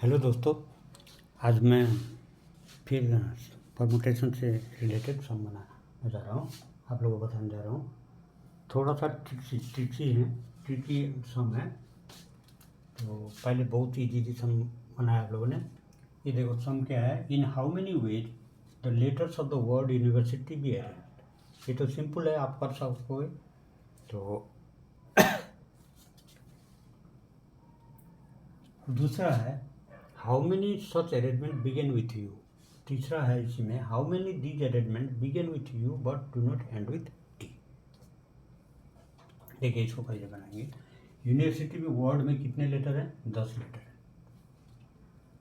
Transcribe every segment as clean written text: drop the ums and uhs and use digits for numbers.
Hello दोस्तों, आज मैं फिर परमुटेशन से रिलेटेड सम बनाने जा रहा हूँ, आप लोगों को बताने जा रहा हूँ। थोड़ा सा ट्रिकी सम है। तो पहले बहुत इजी सम बनाया आप लोगों ने। ये देखो सम क्या है, इन how many ways the letters of the word university be arranged. ये तो सिंपल है, आप कर सकोगे। तो दूसरा है how many such arrangement begin with U. तीसरा है इसमें how many these arrangement begin with U but do not end with T. देखिए इसको पहले बनाएंगे। यूनिवर्सिटी में वर्ड में कितने लेटर हैं? 10 लेटर है।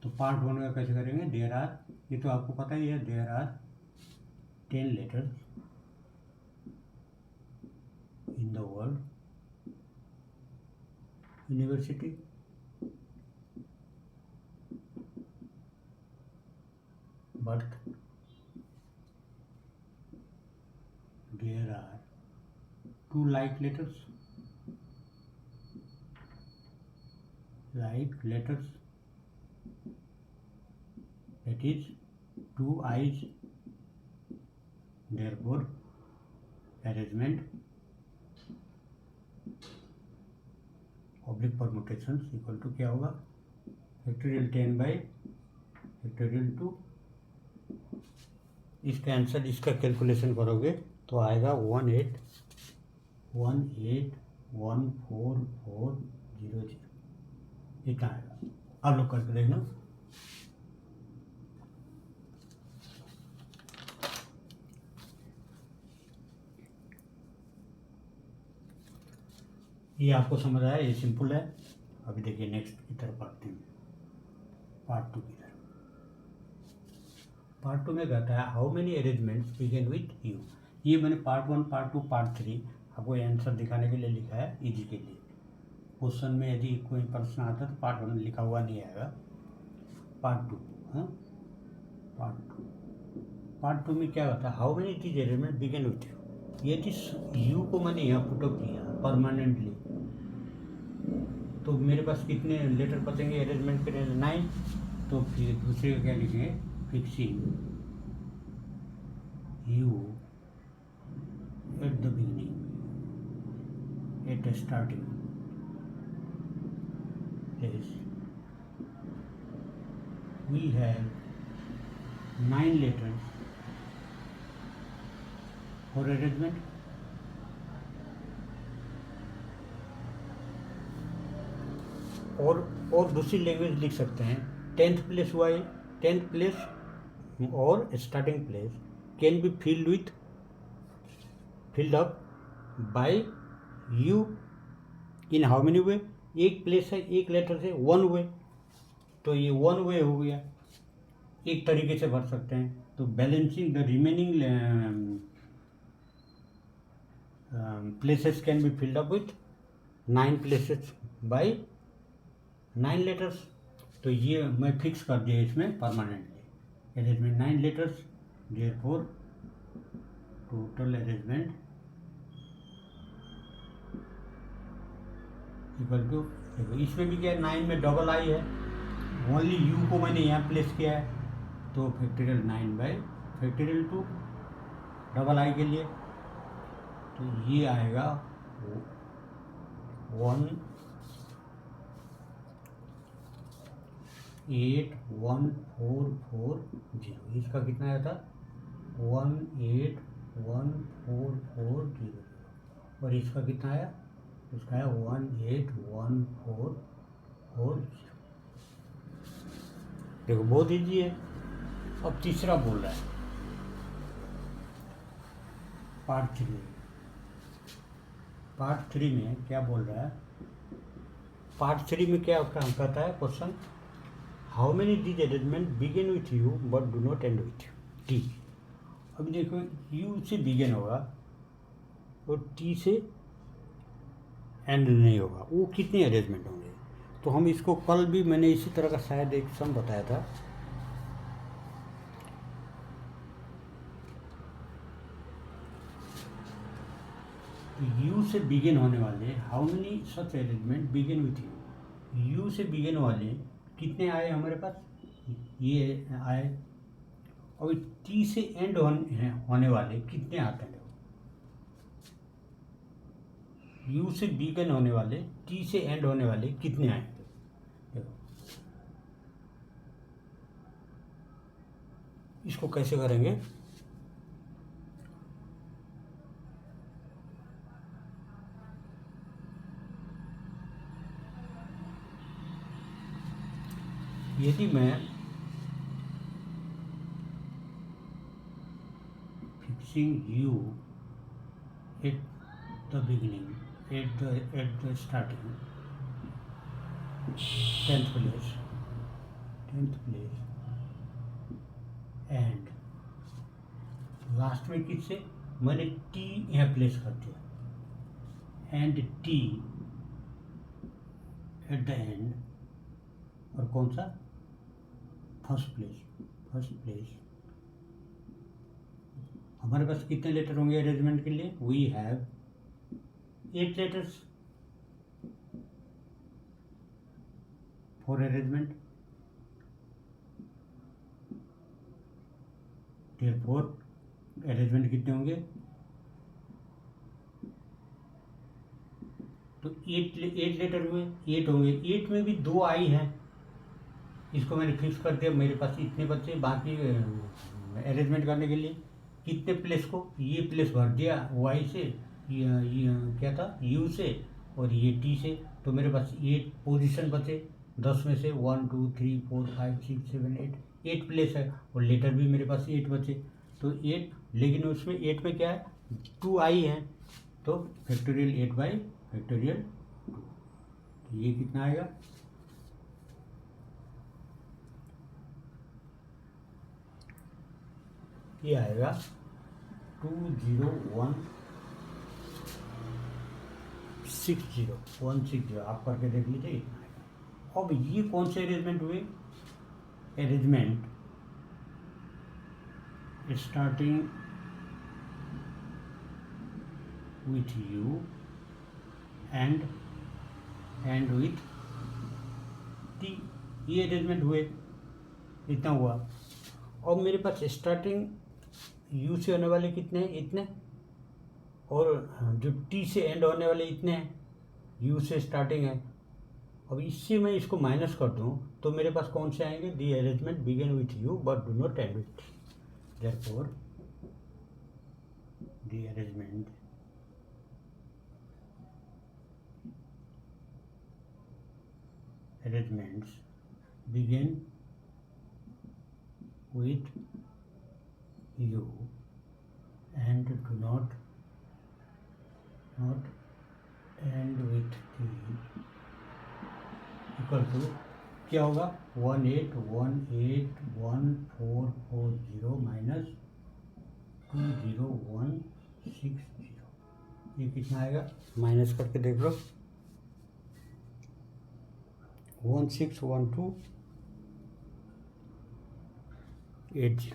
तो पार्ट वन में कैसे करेंगे? देयर आर, ये तो आपको पता ही है, there are 10 letters in the word university but there are 2 like letters that is 2 eyes, therefore arrangement oblique permutations equal to क्या होगा? Factorial 10 by factorial 2। इसका आंसर, इसका कैलकुलेशन करोगे तो आएगा 181414400। इतना आएगा। आप लोग करके देखना। ये आपको समझ आया? ये सिंपल है। अभी देखिए नेक्स्ट की तरफ आते हैं, पार्ट 2 की तरफ। पार्ट 2 में कहता है how many arrangements begin with you. ये मैंने पार्ट 1, पार्ट 2, पार्ट 3 आपको आंसर दिखाने के लिए लिखा है, इजी के लिए। क्वेश्चन में यदि कोई प्रश्न आता है तो पार्ट 1 लिखा हुआ नहीं आएगा, पार्ट 2। हाँ, पार्ट 2 में क्या होता है, how many these arrangement begin with you. यदि यू को मैंने यहाँ पुटअप किया परमानेंटली, तो मेरे पास कितने लेटर बचेंगे अरेंजमेंट के लिए? 9। तो फिर दूसरे का क्या लिखेंगे? Fixing U at the beginning, at starting place we have 9 letters for arrangement। और दूसरी लैंग्वेज लिख सकते हैं, 10th प्लेस हुआ है, 10th प्लेस और starting place can be filled up by you in how many वे। एक प्लेस है, एक लेटर से 1 वे, तो ये 1 वे हो गया, एक तरीके से भर सकते हैं। तो balancing the remaining places can be filled up with 9 places by 9 letters. तो ये मैं फिक्स कर दिया इसमें permanently, arrangement 9 letters, therefore total arrangement equal to, देखो इसमें भी क्या है, 9 में डबल आई है, ओनली यू को मैंने यहाँ प्लेस किया है, तो फैक्टोरियल 9 बाई फैक्टोरियल 2 डबल आई के लिए। तो ये आएगा 1814440। इसका कितना आया था? 1814440। और इसका कितना आया? इसका आया 1811440। देखो बहुत ईजी है। अब तीसरा बोल रहा है, पार्ट 3 में क्या बोल रहा है? पार्ट 3 में क्या कहता है question, how many these arrangement begin with U but do not end with T. अभी देखो यू से बिगिन होगा और टी से एंड नहीं होगा, वो कितने अरेंजमेंट होंगे? तो हम इसको कल भी मैंने इसी तरह का शायद एक सम बताया था। यू से बिगिन होने वाले how many such arrangement begin with you. You से बिगिन वाले कितने आए हमारे पास, ये आए। और टी से एंड होने वाले कितने आते हैं, यू से बिगन होने वाले, टी से एंड होने वाले कितने आएंगे। देखो इसको कैसे करेंगे, यदि मैं fixing U at the beginning, at the starting 10th place and last में किससे मैंने टी यहाँ प्लेस कर दिया and T at the end, और कौन सा फर्स्ट प्लेस। हमारे पास कितने लेटर होंगे अरेंजमेंट के लिए, we have 8 letters for arrangement. Therefore arrangement कितने होंगे, तो 8 लेटर हुए, 8 होंगे। 8 में भी 2 आई हैं, इसको मैंने फिक्स कर दिया, मेरे पास इतने बच्चे बाकी अरेंजमेंट करने के लिए। कितने प्लेस को, ये प्लेस भर दिया वाई से, ये क्या था यू से, और ये टी से, तो मेरे पास 8 पोजीशन बचे। 10 में से 1 2 3 4 5 6 7 8 प्लेस है, और लेटर भी मेरे पास 8 बचे। तो 8, लेकिन उसमें 8 में क्या है 2 आई है, तो फैक्टोरियल 8 बाई फैक्टोरियल 2, तो ये कितना आएगा, ये आएगा 160 आप करके देख लीजिए इतना आएगा। अब ये कौन से अरेंजमेंट हुए, arrangement starting with you and with T, ये अरेंजमेंट हुए, इतना हुआ। और मेरे पास स्टार्टिंग यू से होने वाले कितने हैं, इतने, और जो टी से एंड होने वाले इतने हैं, यू से स्टार्टिंग है। अब इससे मैं इसको माइनस कर दूं तो मेरे पास कौन से आएंगे, दी arrangement begin with U but do not end with, therefore the arrangements begin with you and do not end with the, equal to क्या होगा 1818140 माइनस 20160, ये कितना आएगा, माइनस करके देख लो, 161280,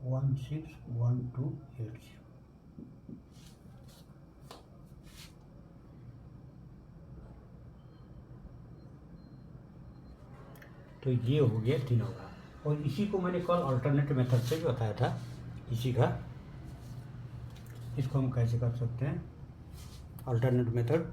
161280। तो ये हो गया तीनों का। और इसी को मैंने कल अल्टरनेट मेथड से भी बताया था, इसी का, इसको हम कैसे कर सकते हैं अल्टरनेट मेथड।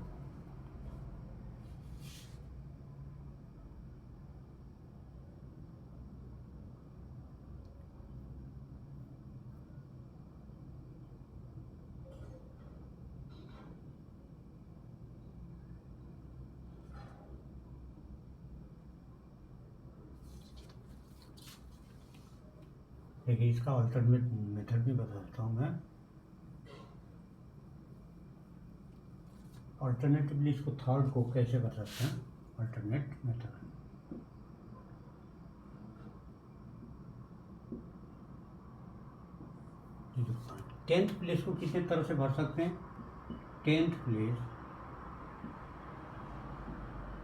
देखिए इसका अल्टरनेट मेथड भी बताता हूँ मैं। अल्टरनेटिवली इसको थर्ड को कैसे कर सकते हैं, अल्टरनेट मेथड। टेंथ प्लेस को कितने तरह से भर सकते हैं, tenth place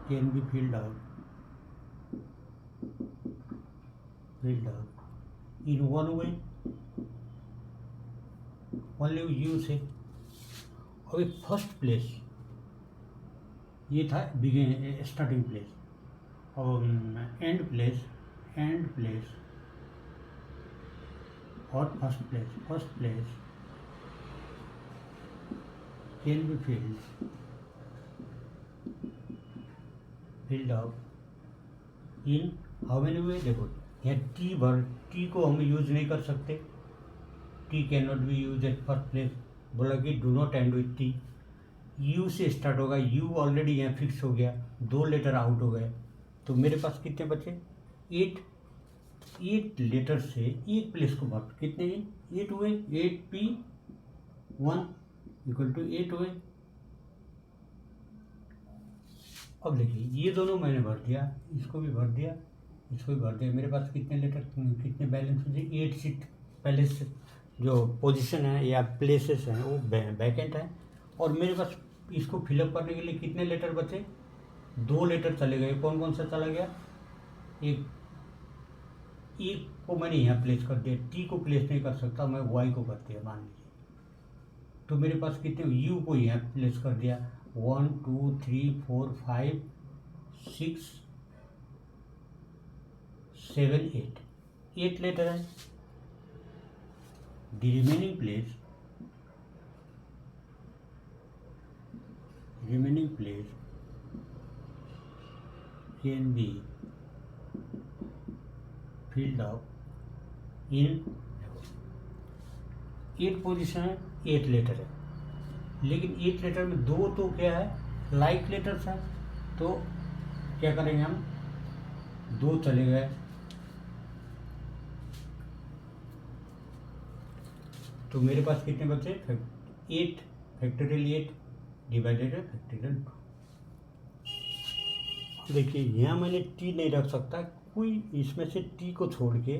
can be field out in one way, only you से। अभी फर्स्ट प्लेस ये था begin starting place, end place और first place can be filled up in how many way. देखो यहाँ टी को हम यूज नहीं कर सकते, T can not be use at first place, बोला कि do not end with T. U से स्टार्ट होगा, यू ऑलरेडी यहाँ फिक्स हो गया, 2 लेटर आउट हो गए, तो मेरे पास कितने बचे 8 लेटर से एक प्लेस को भर, कितने 8 हुए, 8p1 इक्वल टू 8 हुए। अब देखिए ये दोनों मैंने भर दिया, इसको भी भर दिया, इसको भी भर दिया, मेरे पास कितने लेटर कितने बैलेंस हो, 8 सीट पहले से जो पोजीशन है या प्लेसेस हैं वो वैकेंट है, और मेरे पास इसको फिलअप करने के लिए कितने लेटर बचे, 2 लेटर चले गए। कौन कौन सा चला गया, एक को मैंने यहाँ प्लेस कर दिया, टी को प्लेस नहीं कर सकता मैं, वाई को कर दिया मान लीजिए, तो मेरे पास कितने, यू को यहाँ प्लेस कर दिया, 1 2 3 4 5 6 7 8 लेटर है। The remaining place can be filled up in 8 position है, 8 लेटर है, लेकिन 8 लेटर में 2 तो क्या है लाइक लेटर्स है, तो क्या करेंगे हम, 2 चले गए, तो मेरे पास कितने बचे 8 फैक्टोरियल 8 डिवाइडेड है फैक्टोरियल 2। देखिए यहाँ मैंने टी नहीं रख सकता, कोई इसमें से टी को छोड़ के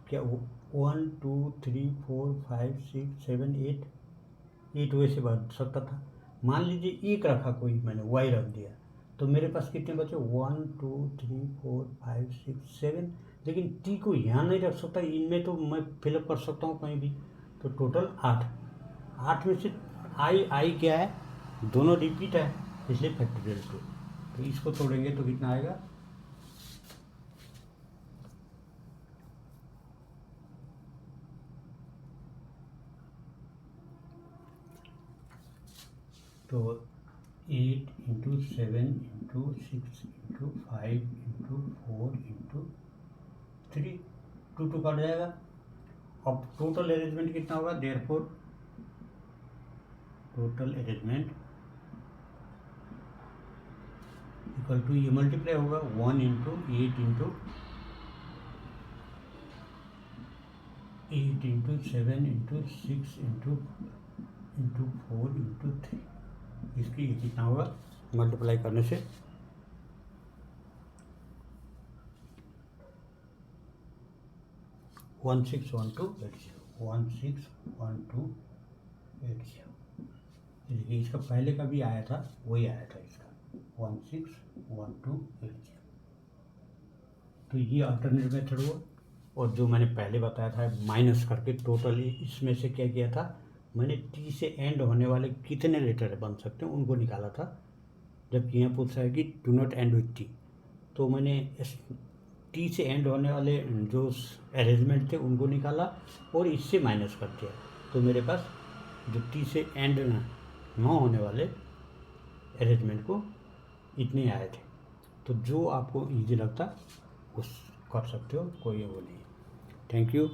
क्या 1 2 3 4 5 6 7 8 वैसे बढ़ सकता था। मान लीजिए एक रखा कोई, मैंने वाई रख दिया, तो मेरे पास कितने बचे 1 2 3 4 5 6 7, लेकिन टी को यहाँ नहीं रख सकता, इनमें तो मैं फिलअप कर सकता हूँ कहीं भी, तो टोटल 8 में से आई क्या है, दोनों रिपीट है, इसलिए फैक्टोरियल 2, तो इसको तोड़ेंगे तो कितना आएगा, तो 8 into 7 into 6 into 5 into 4 into 3, 2 cut जाएगा। अब टोटल अरेंजमेंट कितना होगा, therefore total arrangement equal to ये मल्टीप्लाई होगा 1 into 8 into 7 into 6 into 4 into 3, इसकी ये कितना होगा मल्टीप्लाई करने से 161280। देखिए इसका पहले का भी आया था, वही आया था इसका 161280। तो ये अल्टरनेट मेथड हुआ, और जो मैंने पहले बताया था माइनस करके टोटली इसमें से क्या किया था, मैंने टी से एंड होने वाले कितने लेटर बन सकते हैं उनको निकाला था, जबकि यहाँ पूछा है कि do not end with T, तो मैंने टी से एंड होने वाले जो अरेंजमेंट थे उनको निकाला और इससे माइनस कर दिया, तो मेरे पास जो टी से एंड ना होने वाले अरेंजमेंट को इतने आए थे। तो जो आपको इजी लगता उस कर सकते हो, कोई वो नहीं। Thank you.